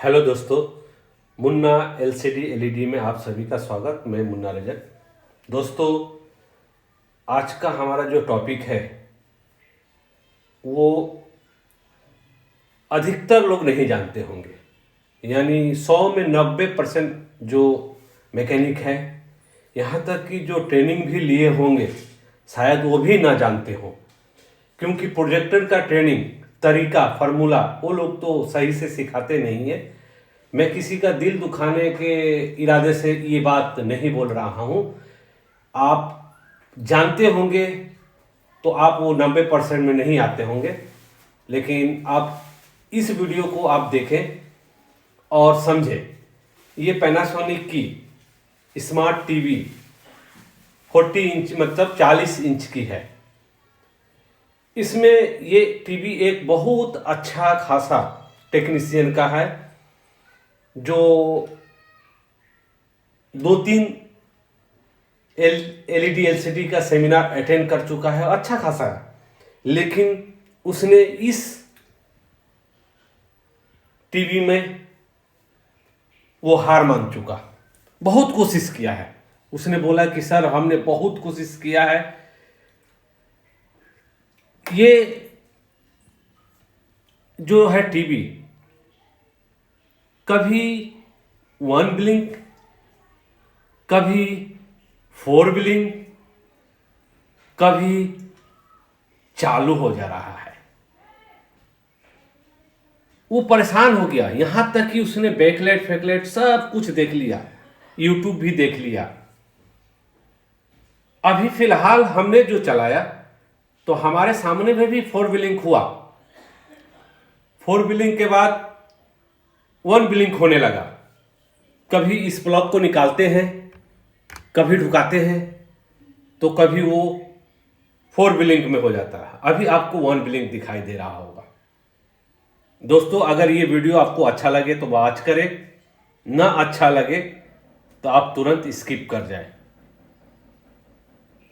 Hello दोस्तों, Munna LCD LED में आप सभी का स्वागत। मैं मुन्ना रजक। दोस्तों, आज का हमारा जो टॉपिक है वो अधिकतर लोग नहीं जानते होंगे, यानी 100 में 90% जो मैकेनिक है, यहाँ तक कि जो ट्रेनिंग भी लिए होंगे शायद वो भी ना जानते हों, क्योंकि प्रोजेक्टर का ट्रेनिंग तरीका फार्मूला वो लोग तो सही से सिखाते नहीं है। मैं किसी का दिल दुखाने के इरादे से ये बात नहीं बोल रहा हूँ। आप जानते होंगे तो आप वो 90% में नहीं आते होंगे, लेकिन आप इस वीडियो को आप देखें और समझें। ये पैनासोनिक की स्मार्ट टीवी 40 इंच मतलब 40 इंच की है। इसमें ये टीवी एक बहुत अच्छा खासा टेक्नीशियन का है, जो 2-3 एलईडी एलसीडी का सेमिनार अटेंड कर चुका है, अच्छा खासा है। लेकिन उसने इस टीवी में वो हार मान चुका। बहुत कोशिश किया है, उसने बोला कि सर हमने बहुत कोशिश किया है। ये जो है टीवी कभी 1 ब्लिंक, कभी 4 ब्लिंक, कभी चालू हो जा रहा है। वो परेशान हो गया, यहां तक कि उसने बैकलाइट फैकलाइट सब कुछ देख लिया, यूट्यूब भी देख लिया। अभी फिलहाल हमने जो चलाया तो हमारे सामने में भी 4 ब्लिंक हुआ। 4 ब्लिंक के बाद 1 ब्लिंक होने लगा। कभी इस प्लग को निकालते हैं, कभी ढुकाते हैं, तो कभी वो 4 ब्लिंक में हो जाता है। अभी आपको 1 ब्लिंक दिखाई दे रहा होगा। दोस्तों, अगर ये वीडियो आपको अच्छा लगे तो वॉच करें, ना अच्छा लगे तो आप तुरंत स्किप कर जाएं।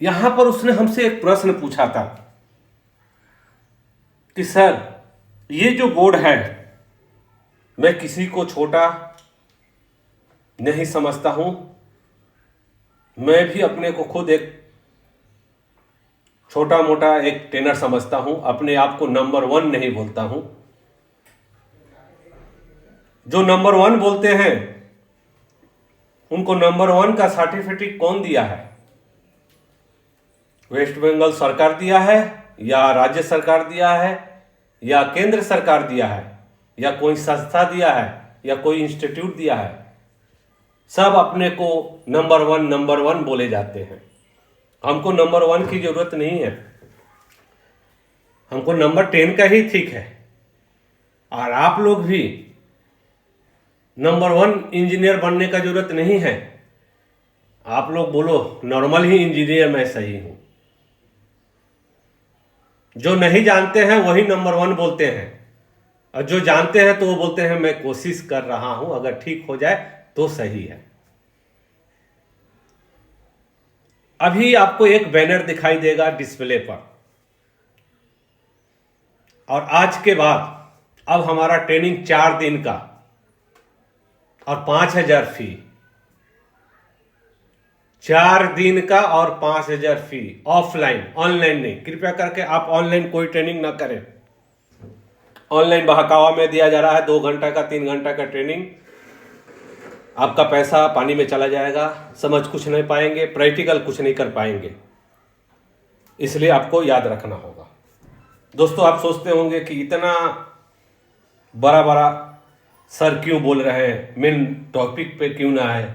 यहां पर उसने हमसे एक प्रश्न पूछा था कि सर ये जो बोर्ड है, मैं किसी को छोटा नहीं समझता हूं, मैं भी अपने को खुद एक छोटा मोटा एक ट्रेनर समझता हूं, अपने आप को नंबर 1 नहीं बोलता हूं। जो नंबर 1 बोलते हैं उनको नंबर 1 का सर्टिफिकेट कौन दिया है? वेस्ट बंगाल सरकार दिया है, या राज्य सरकार दिया है, या केंद्र सरकार दिया है, या कोई संस्था दिया है, या कोई इंस्टीट्यूट दिया है? सब अपने को नंबर 1 बोले जाते हैं। हमको नंबर 1 की जरूरत नहीं है, हमको नंबर 10 का ही ठीक है। और आप लोग भी नंबर 1 इंजीनियर बनने का जरूरत नहीं है। आप लोग बोलो नॉर्मल ही इंजीनियर मैं सही हूं। जो नहीं जानते हैं वही नंबर 1 बोलते हैं, और जो जानते हैं तो वो बोलते हैं मैं कोशिश कर रहा हूं, अगर ठीक हो जाए तो सही है। अभी आपको एक बैनर दिखाई देगा डिस्प्ले पर, और आज के बाद अब हमारा ट्रेनिंग 4 दिन का और 5,000 फी। 4 दिन का और 5,000 फी ऑफलाइन, ऑनलाइन नहीं। कृपया करके आप ऑनलाइन कोई ट्रेनिंग ना करें। ऑनलाइन बहकावा में दिया जा रहा है 2 घंटा का 3 घंटा का ट्रेनिंग, आपका पैसा पानी में चला जाएगा, समझ कुछ नहीं पाएंगे, प्रैक्टिकल कुछ नहीं कर पाएंगे। इसलिए आपको याद रखना होगा। दोस्तों, आप सोचते होंगे कि इतना बड़ा बड़ा सर क्यों बोल रहे हैं, मेन टॉपिक पे क्यों ना आए?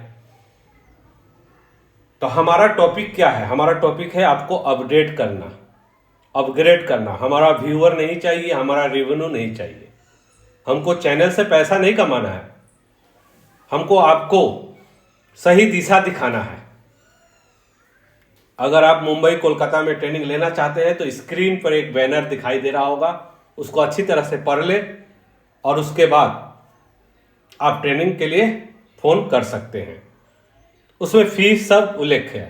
तो हमारा टॉपिक क्या है? हमारा टॉपिक है आपको अपडेट करना, अपग्रेड करना। हमारा व्यूअर नहीं चाहिए, हमारा रेवेन्यू नहीं चाहिए। हमको चैनल से पैसा नहीं कमाना है, हमको आपको सही दिशा दिखाना है। अगर आप मुंबई कोलकाता में ट्रेनिंग लेना चाहते हैं तो स्क्रीन पर एक बैनर दिखाई दे रहा होगा, उसको अच्छी तरह से पढ़ ले और उसके बाद आप ट्रेनिंग के लिए फोन कर सकते हैं। उसमें फीस सब उल्लेख है।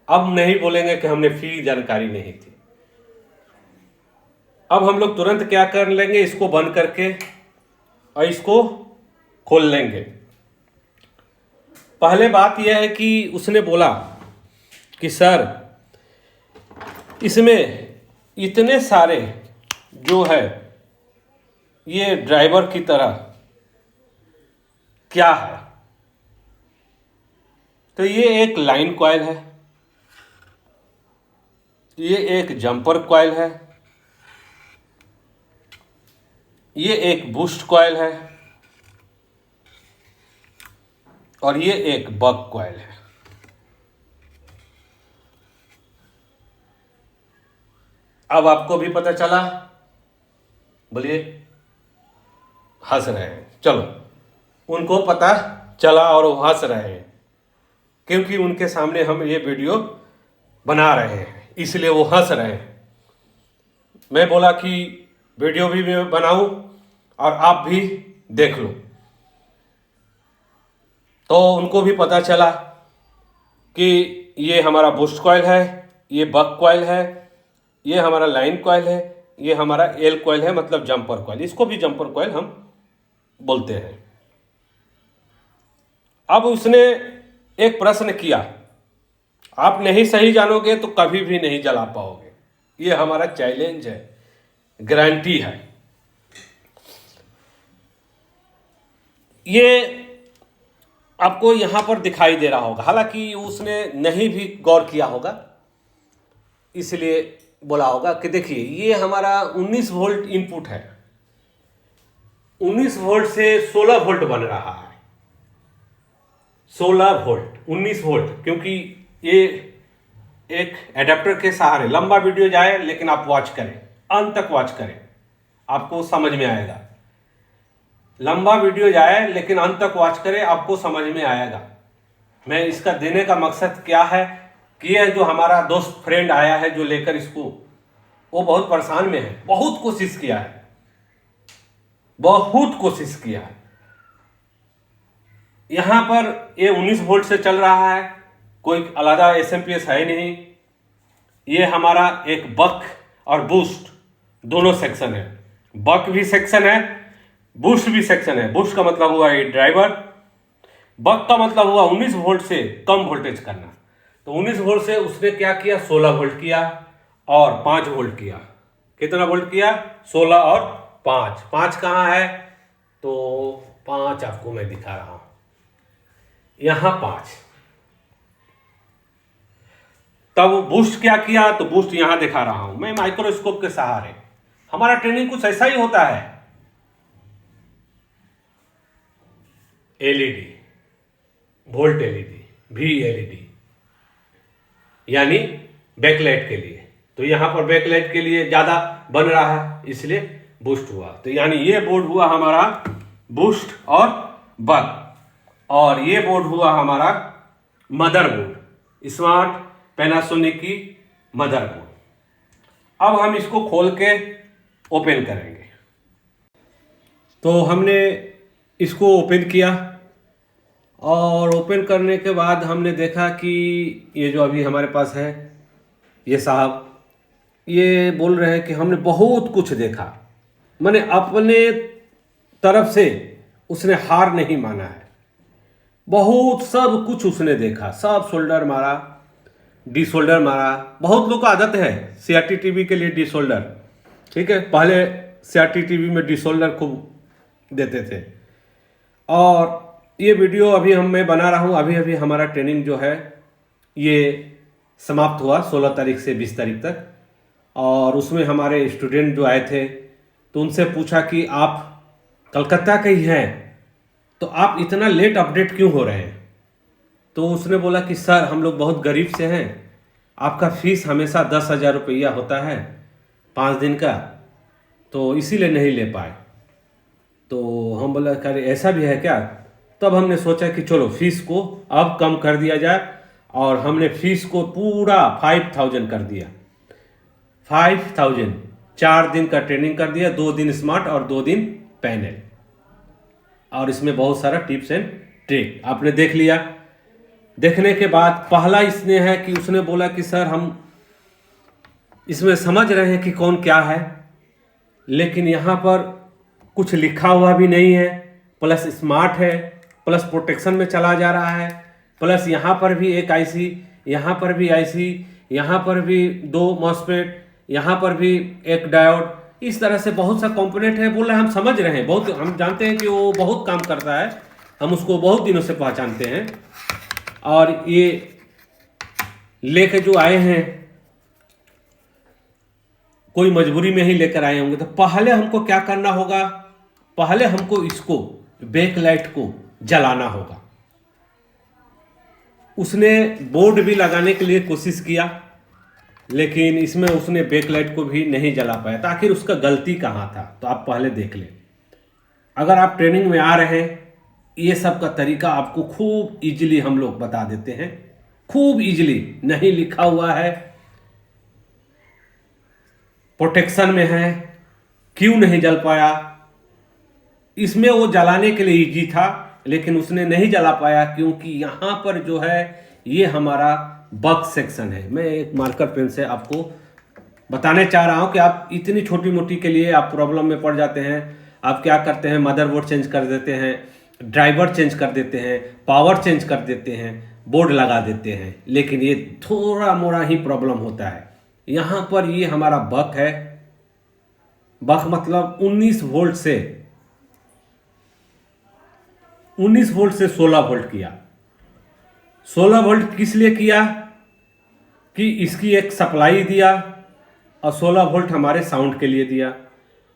अब नहीं बोलेंगे कि हमने फी जानकारी नहीं थी। अब हम लोग तुरंत क्या कर लेंगे, इसको बंद करके और इसको खोल लेंगे। पहले बात यह है कि उसने बोला कि सर इसमें इतने सारे जो है ये ड्राइवर की तरह क्या है। तो ये एक लाइन कॉइल है, ये एक जंपर कॉइल है, ये एक बूस्ट कॉइल है और ये एक बक कॉइल है। अब आपको भी पता चला? बोलिए। हंस रहे हैं। चलो, उनको पता चला और वो हंस रहे हैं क्योंकि उनके सामने हम ये वीडियो बना रहे हैं, इसलिए वो हंस रहे हैं। मैं बोला कि वीडियो भी मैं बनाऊं और आप भी देख लो, तो उनको भी पता चला कि ये हमारा बूस्ट कॉइल है, ये बक कॉइल है, ये हमारा लाइन कॉइल है, ये हमारा एल कॉइल है, मतलब जंपर कॉइल। इसको भी जंपर कॉइल हम बोलते हैं। अब उसने एक प्रश्न किया, आप नहीं सही जानोगे तो कभी भी नहीं जला पाओगे। ये हमारा चैलेंज है, गारंटी है। ये आपको यहां पर दिखाई दे रहा होगा, हालांकि उसने नहीं भी गौर किया होगा, इसलिए बोला होगा कि देखिए ये हमारा 19 वोल्ट इनपुट है, 19 वोल्ट से 16 वोल्ट बन रहा है। 16 वोल्ट 19 वोल्ट, क्योंकि ये एक एडेप्टर के सहारे। लंबा वीडियो जाए लेकिन आप वॉच करें, अंत तक वॉच करें, आपको समझ में आएगा। लंबा वीडियो जाए लेकिन अंत तक वॉच करें, आपको समझ में आएगा। मैं इसका देने का मकसद क्या है कि यह जो हमारा दोस्त फ्रेंड आया है जो लेकर इसको, वो बहुत परेशान में है, बहुत कोशिश किया है, बहुत कोशिश किया है। यहां पर ये 19 वोल्ट से चल रहा है, कोई अलग एसएमपीएस है नहीं। ये हमारा एक बक और बूस्ट दोनों सेक्शन है, बक भी सेक्शन है, बूस्ट भी सेक्शन है। बूस्ट का मतलब हुआ ये ड्राइवर, बक का मतलब हुआ 19 वोल्ट से कम वोल्टेज करना। तो 19 वोल्ट से उसने क्या किया, 16 वोल्ट किया और 5 वोल्ट किया। कितना वोल्ट किया? 16 और 5। 5 कहाँ है? तो 5 आपको मैं दिखा रहा हूं, यहां 5। तब बूस्ट क्या किया? तो बूस्ट यहां दिखा रहा हूं मैं माइक्रोस्कोप के सहारे। हमारा ट्रेनिंग कुछ ऐसा ही होता है। एलईडी, वोल्ट एलईडी, भी एलईडी, यानी बैकलाइट के लिए। तो यहां पर बैकलाइट के लिए ज्यादा बन रहा है, इसलिए बूस्ट हुआ। तो यानी ये बोर्ड हुआ हमारा बूस्ट और बक, और ये बोर्ड हुआ हमारा मदरबोर्ड, स्मार्ट पैनासोनिक की मदरबोर्ड। अब हम इसको खोल के ओपन करेंगे। तो हमने इसको ओपन किया और ओपन करने के बाद हमने देखा कि ये जो अभी हमारे पास है, ये साहब ये बोल रहे हैं कि हमने बहुत कुछ देखा, मैंने अपने तरफ से उसने हार नहीं माना है। बहुत सब कुछ उसने देखा, सब सोल्डर मारा, डी सोल्डर मारा। बहुत लोग का आदत है सीआरटी टीवी के लिए डी सोल्डर, ठीक है। पहले सीआरटी टीवी में डी सोल्डर खूब देते थे। और ये वीडियो अभी मैं बना रहा हूँ, अभी अभी हमारा ट्रेनिंग जो है ये समाप्त हुआ 16 तारीख से 20 तारीख तक। और उसमें हमारे स्टूडेंट जो आए थे तो उनसे पूछा कि आप कलकत्ता के ही हैं, तो आप इतना लेट अपडेट क्यों हो रहे हैं? तो उसने बोला कि सर हम लोग बहुत गरीब से हैं, आपका फीस हमेशा 10,000 रुपया होता है 5 दिन का, तो इसीलिए नहीं ले पाए। तो हम बोला अरे ऐसा भी है क्या? तब हमने सोचा कि चलो फीस को अब कम कर दिया जाए, और हमने फीस को पूरा 5,000 कर दिया। 5,000, 4 दिन का ट्रेनिंग कर दिया, 2 दिन स्मार्ट और 2 दिन पैनल। और इसमें बहुत सारा टिप्स एंड ट्रिक आपने देख लिया। देखने के बाद पहला इसने है कि उसने बोला कि सर हम इसमें समझ रहे हैं कि कौन क्या है, लेकिन यहाँ पर कुछ लिखा हुआ भी नहीं है, प्लस स्मार्ट है, प्लस प्रोटेक्शन में चला जा रहा है, प्लस यहाँ पर भी एक आईसी, यहाँ पर भी आईसी, यहाँ पर भी 2 मॉसफेट, यहाँ पर भी एक डायोड, इस तरह से बहुत सा कंपोनेंट है। बोल रहे हैं हम समझ रहे हैं, बहुत हम जानते हैं कि वो बहुत काम करता है, हम उसको बहुत दिनों से पहचानते हैं। और ये लेके जो आए हैं कोई मजबूरी में ही लेकर आए होंगे। तो पहले हमको क्या करना होगा, पहले हमको इसको बैकलाइट को जलाना होगा। उसने बोर्ड भी लगाने के लिए कोशिश किया, लेकिन इसमें उसने बैकलाइट को भी नहीं जला पाया। तो आखिर उसका गलती कहाँ था, तो आप पहले देख लें। अगर आप ट्रेनिंग में आ रहे हैं, ये सब का तरीका आपको खूब इजीली हम लोग बता देते हैं, खूब इजीली। नहीं लिखा हुआ है, प्रोटेक्शन में है, क्यों नहीं जल पाया। इसमें वो जलाने के लिए इजी था, लेकिन उसने नहीं जला पाया क्योंकि यहाँ पर जो है ये हमारा बग सेक्शन है। मैं एक मार्कर पेन से आपको बताने चाह रहा हूँ कि आप इतनी छोटी मोटी के लिए आप प्रॉब्लम में पड़ जाते हैं। आप क्या करते हैं, मदरबोर्ड चेंज कर देते हैं, ड्राइवर चेंज कर देते हैं, पावर चेंज कर देते हैं, बोर्ड लगा देते हैं, लेकिन ये थोड़ा मोड़ा ही प्रॉब्लम होता है। यहाँ पर ये हमारा बक है। बक मतलब 19 वोल्ट से 16 वोल्ट किया। 16 वोल्ट किस लिए किया कि इसकी एक सप्लाई दिया, और 16 वोल्ट हमारे साउंड के लिए दिया।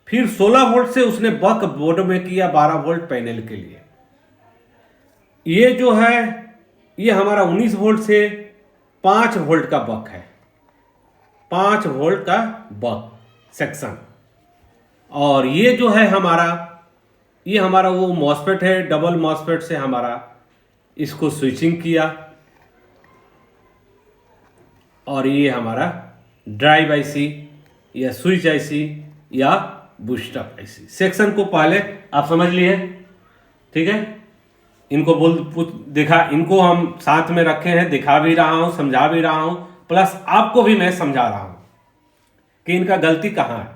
फिर 16 वोल्ट से उसने बक बोर्ड में किया 12 वोल्ट पैनल के लिए। ये जो है ये हमारा 19 वोल्ट से 5 वोल्ट का बक है, 5 वोल्ट का बक सेक्शन। और ये जो है ये हमारा वो मॉसफेट है, डबल मॉसफेट से हमारा इसको स्विचिंग किया। और ये हमारा ड्राइव आईसी या स्विच आईसी या बूस्टअप आईसी सेक्शन को पहले आप समझ लिए, ठीक है। इनको इनको हम साथ में रखे हैं, दिखा भी रहा हूं, समझा भी रहा हूं, प्लस आपको भी मैं समझा रहा हूं कि इनका गलती कहां है।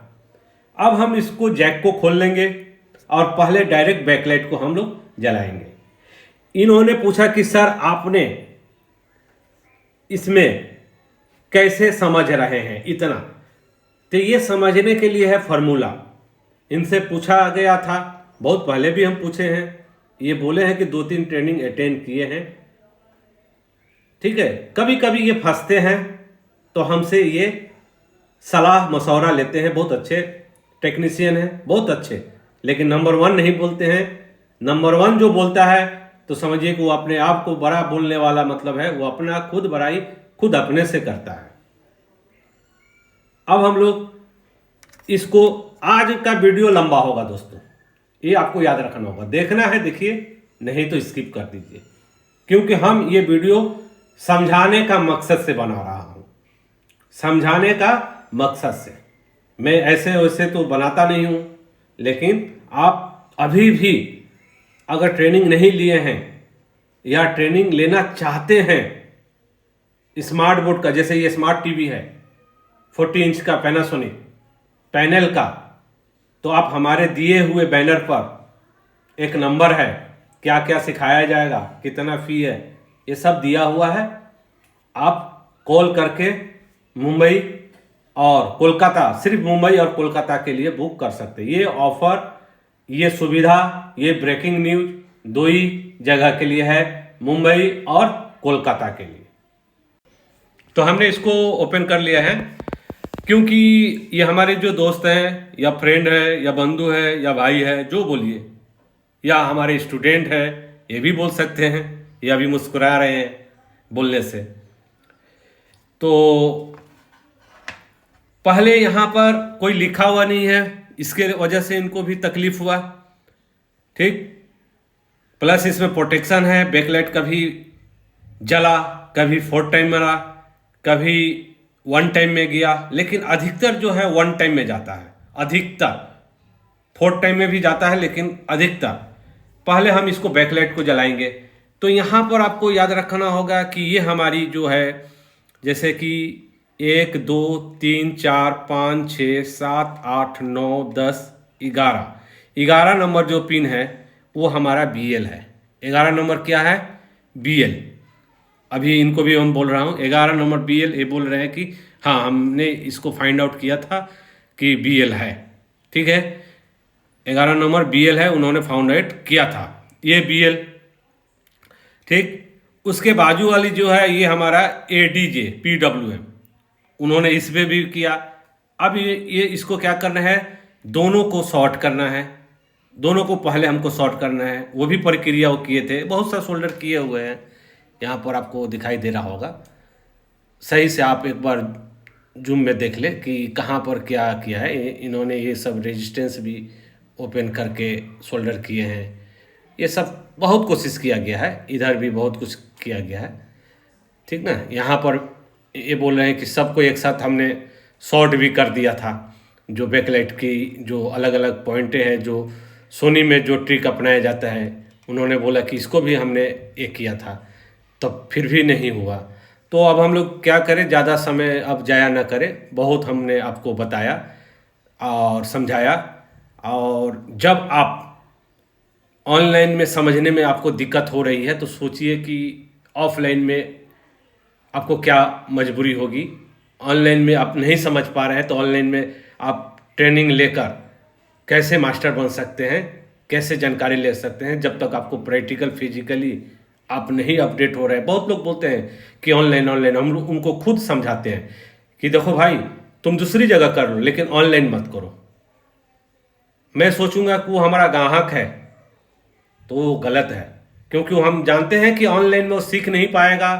अब हम इसको जैक को खोल लेंगे और पहले डायरेक्ट बैकलाइट को हम लोग जलाएंगे। इन्होंने पूछा कि सर आपने इसमें कैसे समझ रहे हैं इतना, तो ये समझने के लिए है फॉर्मूला। इनसे पूछा गया था, बहुत पहले भी हम पूछे हैं, ये बोले हैं कि 2-3 ट्रेनिंग अटेंड किए हैं, ठीक है। कभी कभी ये फंसते हैं तो हमसे ये सलाह मशवरा लेते हैं, बहुत अच्छे टेक्नीशियन हैं, बहुत अच्छे, लेकिन नंबर 1 नहीं बोलते हैं। नंबर 1 जो बोलता है तो समझिए कि वो अपने आप को बड़ा बोलने वाला मतलब है, वो अपना खुद बड़ाई खुद अपने से करता है। अब हम लोग इसको, आज का वीडियो लंबा होगा दोस्तों, ये आपको याद रखना होगा। देखना है देखिए, नहीं तो स्किप कर दीजिए, क्योंकि हम ये वीडियो समझाने का मकसद से बना रहा हूं, समझाने का मकसद से। मैं ऐसे वैसे तो बनाता नहीं हूं, लेकिन आप अभी भी अगर ट्रेनिंग नहीं लिए हैं या ट्रेनिंग लेना चाहते हैं स्मार्ट बोर्ड का, जैसे ये स्मार्ट टीवी है 40 इंच का पैनासोनिक पैनल का, तो आप हमारे दिए हुए बैनर पर एक नंबर है, क्या क्या सिखाया जाएगा, कितना फी है, ये सब दिया हुआ है। आप कॉल करके मुंबई और कोलकाता, सिर्फ मुंबई और कोलकाता के लिए बुक कर सकते हैं। ये ऑफर, ये सुविधा, ये ब्रेकिंग न्यूज 2 ही जगह के लिए है, मुंबई और कोलकाता के लिए। तो हमने इसको ओपन कर लिया है, क्योंकि ये हमारे जो दोस्त हैं या फ्रेंड है या बंधु है या भाई है, जो बोलिए, या हमारे स्टूडेंट है, ये भी बोल सकते हैं, ये अभी मुस्कुरा रहे हैं बोलने से। तो पहले यहाँ पर कोई लिखा हुआ नहीं है, इसके वजह से इनको भी तकलीफ हुआ, ठीक। प्लस इसमें प्रोटेक्शन है, बैकलाइट कभी जला, कभी 4 टाइम मरा, कभी 1 टाइम में गया, लेकिन अधिकतर जो है 1 टाइम में जाता है, अधिकतर 4 टाइम में भी जाता है, लेकिन अधिकतर। पहले हम इसको बैकलाइट को जलाएंगे। तो यहाँ पर आपको याद रखना होगा कि ये हमारी जो है, जैसे कि 1 2 3 4 5 6 7 8 9 10 11 11 नंबर जो पिन है, वो हमारा BL है। 11 नंबर क्या है? BL। अभी इनको भी हम बोल रहा हूँ 11 नंबर BL। ये बोल रहे हैं कि हाँ हमने इसको फाइंड आउट किया था कि BL है। ठीक है, 11 नंबर BL है, उन्होंने फाउंड आउट किया था, ये BL। ठीक, उसके बाजू वाली जो है ये हमारा ADJ PWM, उन्होंने इस पे भी किया। अब ये इसको क्या करना है, दोनों को सॉर्ट करना है, दोनों को पहले हमको सॉर्ट करना है। वो भी प्रक्रिया वो किए थे, बहुत सा सोल्डर किए हुए हैं, यहाँ पर आपको दिखाई दे रहा होगा। सही से आप एक बार जूम में देख ले कि कहाँ पर क्या किया है। इन्होंने ये सब रेजिस्टेंस भी ओपन करके सोल्डर किए हैं। ये सब बहुत कोशिश किया गया है, इधर भी बहुत कुछ किया गया है। ठीक ना, यहाँ पर ये बोल रहे हैं कि सबको एक साथ हमने शॉर्ट भी कर दिया था। जो बैकलाइट की जो अलग अलग पॉइंटें हैं, जो सोनी में जो ट्रिक अपनाया जाता है, उन्होंने बोला कि इसको भी हमने एक किया था, तब फिर भी नहीं हुआ। तो अब हम लोग क्या करें, ज़्यादा समय अब जाया ना करें, बहुत हमने आपको बताया और समझाया। और जब आप ऑनलाइन में समझने में आपको दिक्कत हो रही है तो सोचिए कि ऑफलाइन में आपको क्या मजबूरी होगी। ऑनलाइन में आप नहीं समझ पा रहे हैं तो ऑनलाइन में आप ट्रेनिंग लेकर कैसे मास्टर बन सकते हैं, कैसे जानकारी ले सकते हैं, जब तक आपको प्रैक्टिकल फिजिकली आप नहीं अपडेट हो रहे हैं। बहुत लोग बोलते हैं कि ऑनलाइन ऑनलाइन, हम उनको खुद समझाते हैं कि देखो भाई तुम दूसरी जगह कर लो लेकिन ऑनलाइन मत करो। मैं सोचूंगा कि वो हमारा ग्राहक है तो वो गलत है, क्योंकि हम जानते हैं कि ऑनलाइन में वो सीख नहीं पाएगा,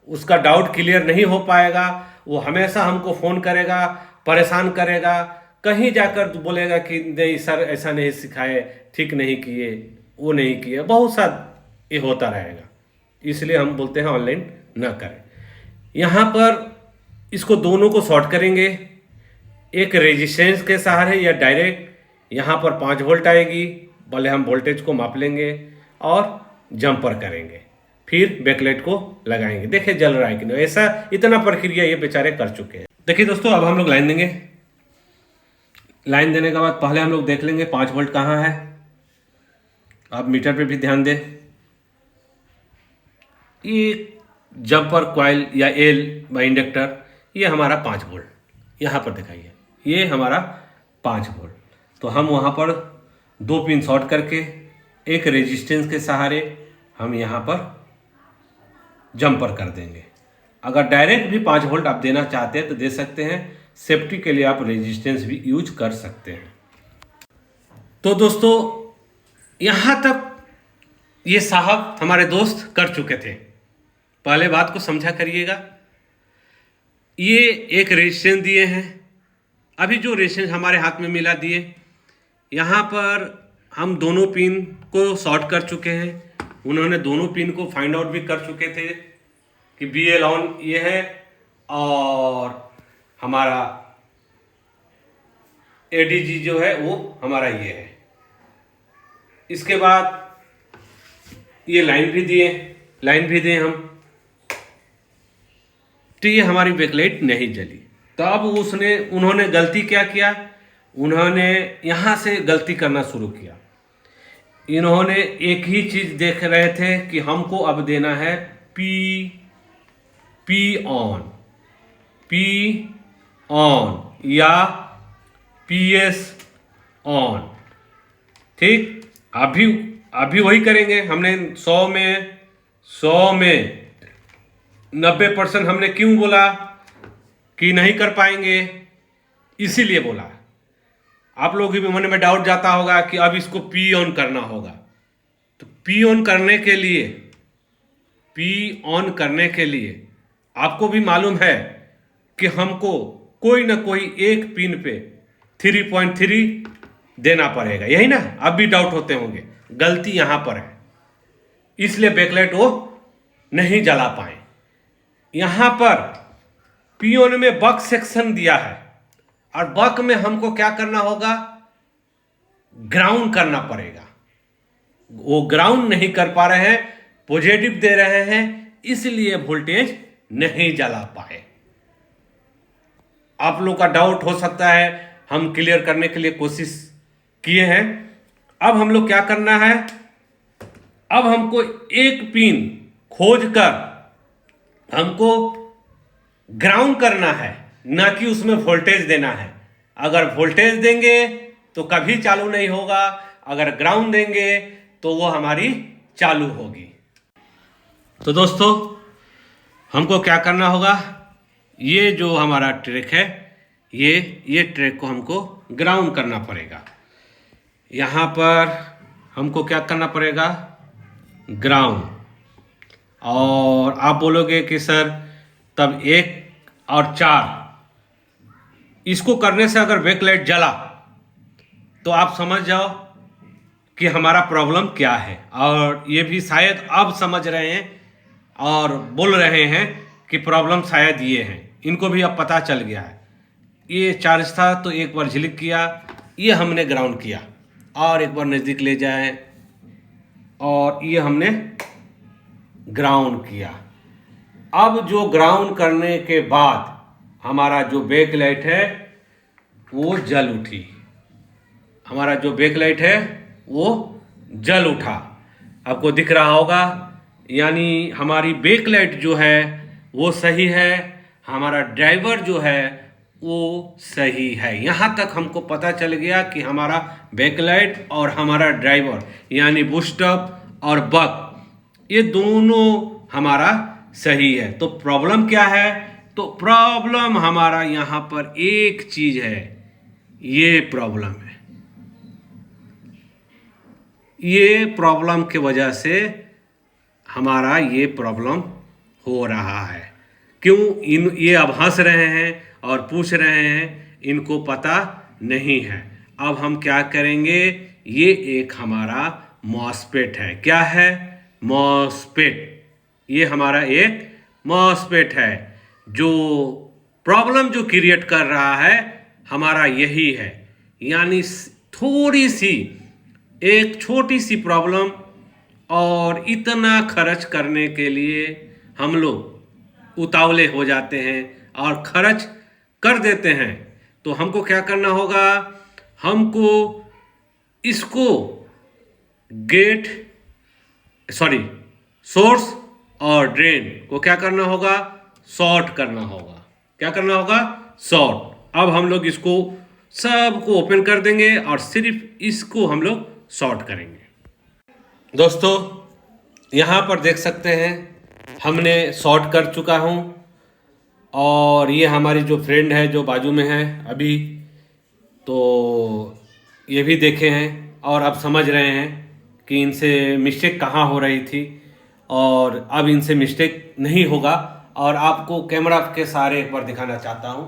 उसका डाउट क्लियर नहीं हो पाएगा, वो हमेशा हमको फ़ोन करेगा, परेशान करेगा, कहीं जाकर बोलेगा कि नहीं सर ऐसा नहीं सिखाए, ठीक नहीं किए, वो नहीं किए, बहुत सा ये होता रहेगा। इसलिए हम बोलते हैं ऑनलाइन ना करें। यहाँ पर इसको दोनों को शॉर्ट करेंगे, एक रेजिस्टेंस के सहारे या डायरेक्ट। यहाँ पर 5 वोल्ट आएगी, पहले हम वोल्टेज को माप लेंगे और जंपर करेंगे, फिर बैकलाइट को लगाएंगे, देखिए जल रहा है कि नहीं। ऐसा इतना प्रक्रिया ये बेचारे कर चुके हैं। देखिए दोस्तों, अब हम लोग लाइन देंगे। लाइन देने के बाद पहले हम लोग देख लेंगे 5 वोल्ट कहाँ है। आप मीटर पे भी ध्यान दें, ये जंपर कॉइल या एल बाई इंडक्टर, ये हमारा 5 वोल्ट यहाँ पर दिखाइए, ये हमारा 5 वोल्ट। तो हम वहाँ पर 2 पिन शॉर्ट करके एक रेजिस्टेंस के सहारे हम यहाँ पर जंपर कर देंगे। अगर डायरेक्ट भी 5 वोल्ट आप देना चाहते हैं तो दे सकते हैं, सेफ्टी के लिए आप रेजिस्टेंस भी यूज कर सकते हैं। तो दोस्तों यहाँ तक ये साहब हमारे दोस्त कर चुके थे। पहले बात को समझा करिएगा, ये एक रेजिस्टेंस दिए हैं, अभी जो रेजिस्टेंस हमारे हाथ में मिला दिए, यहाँ पर हम दोनों पिन को शॉर्ट कर चुके हैं। उन्होंने दोनों पिन को फाइंड आउट भी कर चुके थे कि BL ऑन ये है और हमारा ADG जो है वो हमारा ये है। इसके बाद ये लाइन भी दिए हम, तो ये हमारी बैकलाइट नहीं जली। तो अब उन्होंने गलती क्या किया, उन्होंने यहाँ से गलती करना शुरू किया। इन्होंने एक ही चीज देख रहे थे कि हमको अब देना है P ऑन या PS ऑन। ठीक, अभी वही करेंगे। हमने 100 में 90% हमने क्यों बोला कि नहीं कर पाएंगे, इसीलिए बोला। आप लोगों के मन में डाउट जाता होगा कि अब इसको P ऑन करना होगा। तो P ऑन करने के लिए आपको भी मालूम है कि हमको कोई ना कोई एक पिन पे 3.3 देना पड़ेगा, यही ना। अब भी डाउट होते होंगे, गलती यहां पर है, इसलिए बैकलाइट वो नहीं जला पाए। यहां पर P ऑन में बक सेक्शन दिया है और बक में हमको क्या करना होगा, ग्राउंड करना पड़ेगा। वो ग्राउंड नहीं कर पा रहे हैं, पॉजिटिव दे रहे हैं, इसलिए वोल्टेज नहीं जला पाए। आप लोग का डाउट हो सकता है, हम क्लियर करने के लिए कोशिश किए हैं। अब हम लोग क्या करना है, अब हमको एक पिन खोज कर हमको ग्राउंड करना है, ना कि उसमें वोल्टेज देना है। अगर वोल्टेज देंगे तो कभी चालू नहीं होगा, अगर ग्राउंड देंगे तो वो हमारी चालू होगी। तो दोस्तों हमको क्या करना होगा, ये जो हमारा ट्रैक है ये ट्रैक को हमको ग्राउंड करना पड़ेगा। यहाँ पर हमको क्या करना पड़ेगा, ग्राउंड। और आप बोलोगे कि सर तब 1 और 4 इसको करने से अगर बैकलाइट जला तो आप समझ जाओ कि हमारा प्रॉब्लम क्या है। और ये भी शायद अब समझ रहे हैं और बोल रहे हैं कि प्रॉब्लम शायद ये है, इनको भी अब पता चल गया है। ये चार्ज था तो एक बार झिलिक किया, ये हमने ग्राउंड किया, और एक बार नज़दीक ले जाए और ये हमने ग्राउंड किया। अब जो ग्राउंड करने के बाद हमारा जो बैक लाइट है वो जल उठी, हमारा जो बैक लाइट है वो जल उठा, आपको दिख रहा होगा। यानी हमारी बैक लाइट जो है वो सही है, हमारा ड्राइवर जो है वो सही है। यहाँ तक हमको पता चल गया कि हमारा बैकलाइट और हमारा ड्राइवर यानी बूस्टअप और बक ये दोनों हमारा सही है। तो प्रॉब्लम क्या है, तो प्रॉब्लम हमारा यहाँ पर एक चीज है, ये प्रॉब्लम है। ये प्रॉब्लम के वजह से हमारा ये प्रॉब्लम हो रहा है। क्यों ये अब हंस रहे हैं और पूछ रहे हैं, इनको पता नहीं है। अब हम क्या करेंगे, ये एक हमारा मॉसफेट है। क्या है, मॉसफेट। ये हमारा एक मॉसफेट है। जो प्रॉब्लम जो क्रिएट कर रहा है हमारा यही है। यानी थोड़ी सी एक छोटी सी प्रॉब्लम और इतना खर्च करने के लिए हम लोग उतावले हो जाते हैं और खर्च कर देते हैं। तो हमको क्या करना होगा, हमको इसको सोर्स और ड्रेन को क्या करना होगा, शॉर्ट करना होगा। क्या करना होगा, शॉर्ट। अब हम लोग इसको सबको ओपन कर देंगे और सिर्फ इसको हम लोग शॉर्ट करेंगे। दोस्तों यहाँ पर देख सकते हैं हमने शॉर्ट कर चुका हूँ, और ये हमारी जो फ्रेंड है जो बाजू में है अभी, तो ये भी देखे हैं और अब समझ रहे हैं कि इनसे मिस्टेक कहाँ हो रही थी, और अब इनसे मिस्टेक नहीं होगा। और आपको कैमरा के सहारे एक बार दिखाना चाहता हूँ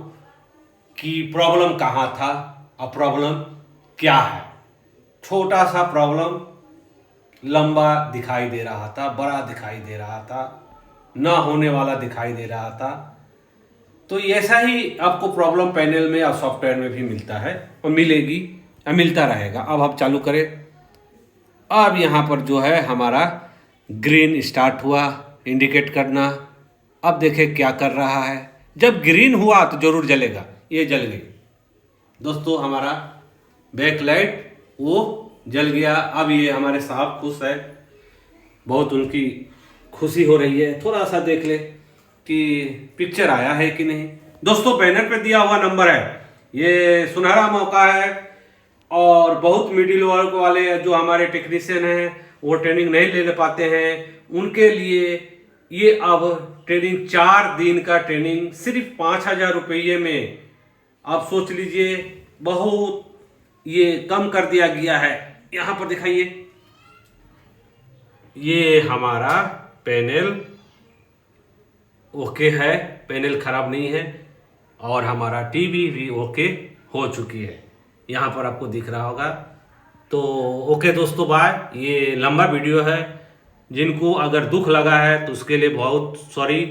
कि प्रॉब्लम कहाँ था और प्रॉब्लम क्या है। छोटा सा प्रॉब्लम लंबा दिखाई दे रहा था, बड़ा दिखाई दे रहा था, ना होने वाला दिखाई दे रहा था। तो ऐसा ही आपको प्रॉब्लम पैनल में और सॉफ्टवेयर में भी मिलता है और मिलेगी और मिलता रहेगा। अब आप चालू करें। अब यहाँ पर जो है हमारा ग्रीन स्टार्ट हुआ इंडिकेट करना। अब देखें क्या कर रहा है। जब ग्रीन हुआ तो जरूर जलेगा, ये जल गई दोस्तों। हमारा बैक लाइट वो जल गया। अब ये हमारे साहब खुश है, बहुत उनकी खुशी हो रही है। थोड़ा सा देख ले कि पिक्चर आया है कि नहीं। दोस्तों बैनर पे दिया हुआ नंबर है, ये सुनहरा मौका है। और बहुत मिडिल वर्ग वाले जो हमारे टेक्नीशियन हैं वो ट्रेनिंग नहीं ले पाते हैं, उनके लिए ये अब ट्रेनिंग 4 दिन का ट्रेनिंग सिर्फ 5,000 रुपये में, आप सोच लीजिए बहुत ये कम कर दिया गया है। यहाँ पर दिखाइए, ये हमारा पैनल ओके है, पैनल खराब नहीं है, और हमारा टीवी भी ओके हो चुकी है। यहाँ पर आपको दिख रहा होगा। तो ओके दोस्तों, बाय। ये लंबा वीडियो है, जिनको अगर दुख लगा है तो उसके लिए बहुत सॉरी।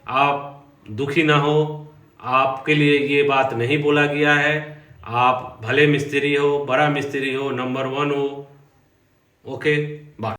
आप दुखी ना हो, आपके लिए ये बात नहीं बोला गया है। आप भले मिस्त्री हो, बड़ा मिस्त्री हो, नंबर 1 हो। Okay bye.